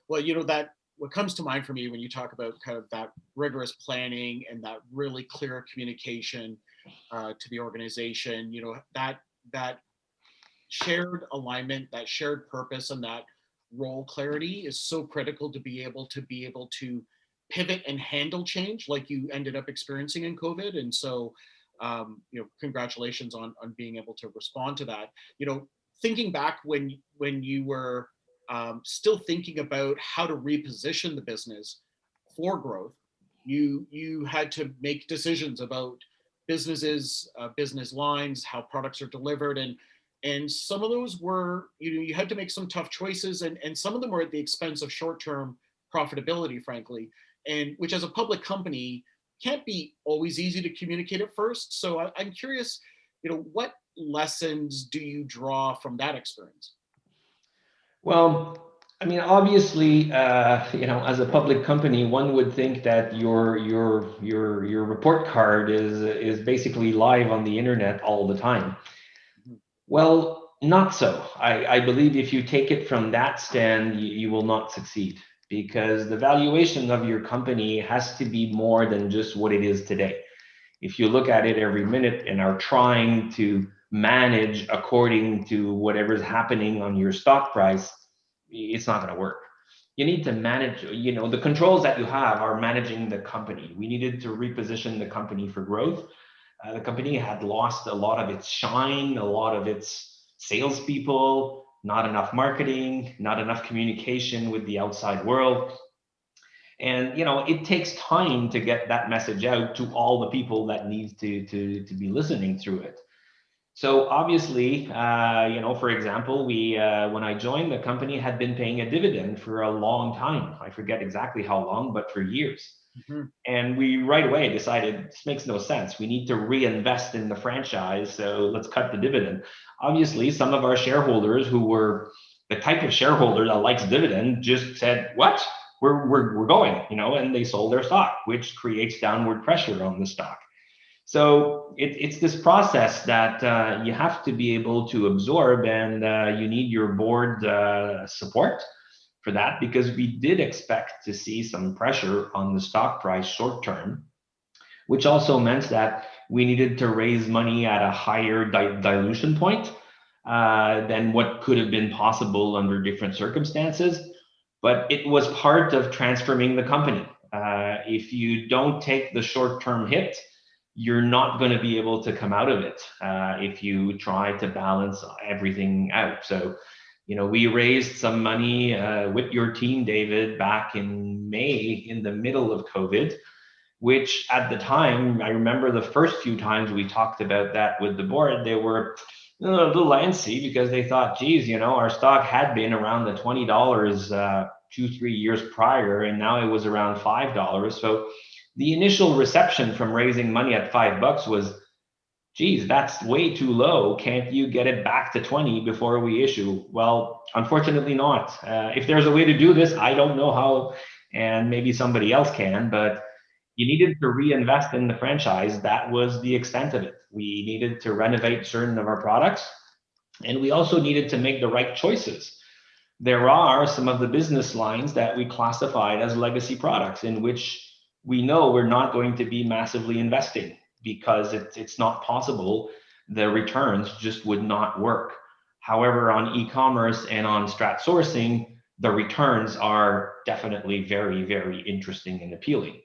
Well, you know, that what comes to mind for me when you talk about kind of that rigorous planning and that really clear communication to the organization, you know, that shared alignment, that shared purpose, and that role clarity is so critical to be able to pivot and handle change like you ended up experiencing in COVID. And so, you know, congratulations on being able to respond to that. You know, thinking back when you were still thinking about how to reposition the business for growth, you had to make decisions about businesses, business lines, how products are delivered, and some of those were, you know, you had to make some tough choices, and some of them were at the expense of short-term profitability, frankly, and which as a public company can't be always easy to communicate at first. So I'm curious, you know, what lessons do you draw from that experience? Well, I mean, obviously, as a public company, one would think that your report card is basically live on the internet all the time. Mhm. Well, not so. I believe if you take it from that stand, you will not succeed because the valuation of your company has to be more than just what it is today. If you look at it every minute and are trying to manage according to whatever's happening on your stock price, it's not going to work. You need to manage, the controls that you have are managing the company. We needed to reposition the company for growth. The company had lost a lot of its shine, a lot of its salespeople, not enough marketing, not enough communication with the outside world. And it takes time to get that message out to all the people that need to be listening through it. So obviously, for example, we when I joined, the company had been paying a dividend for a long time. I forget exactly how long, but for years. Mhm. And we right away decided this makes no sense. We need to reinvest in the franchise, so let's cut the dividend. Obviously, some of our shareholders who were the type of shareholder that likes dividend just said, "What? We're going," and they sold their stock, which creates downward pressure on the stock. So it's this process that you have to be able to absorb, and you need your board support for that because we did expect to see some pressure on the stock price short term, which also meant that we needed to raise money at a higher dilution point than what could have been possible under different circumstances. But it was part of transforming the company. If you don't take the short term hit, you're not going to be able to come out of it if you try to balance everything out. So, we raised some money with your team, David, back in May in the middle of COVID, which at the time, I remember the first few times we talked about that with the board, they were a little antsy because they thought, geez, our stock had been around the $20 2-3 years prior, and now it was around $5. So the initial reception from raising money at $5 was, geez, that's way too low. Can't you get it back to 20 before we issue? Well, unfortunately not. If there's a way to do this, I don't know how, and maybe somebody else can, but you needed to reinvest in the franchise. That was the extent of it. We needed to renovate certain of our products, and we also needed to make the right choices. There are some of the business lines that we classified as legacy products in which we know we're not going to be massively investing because it's not possible. The returns just would not work. However, on e-commerce and on strat sourcing, the returns are definitely very, very interesting and appealing.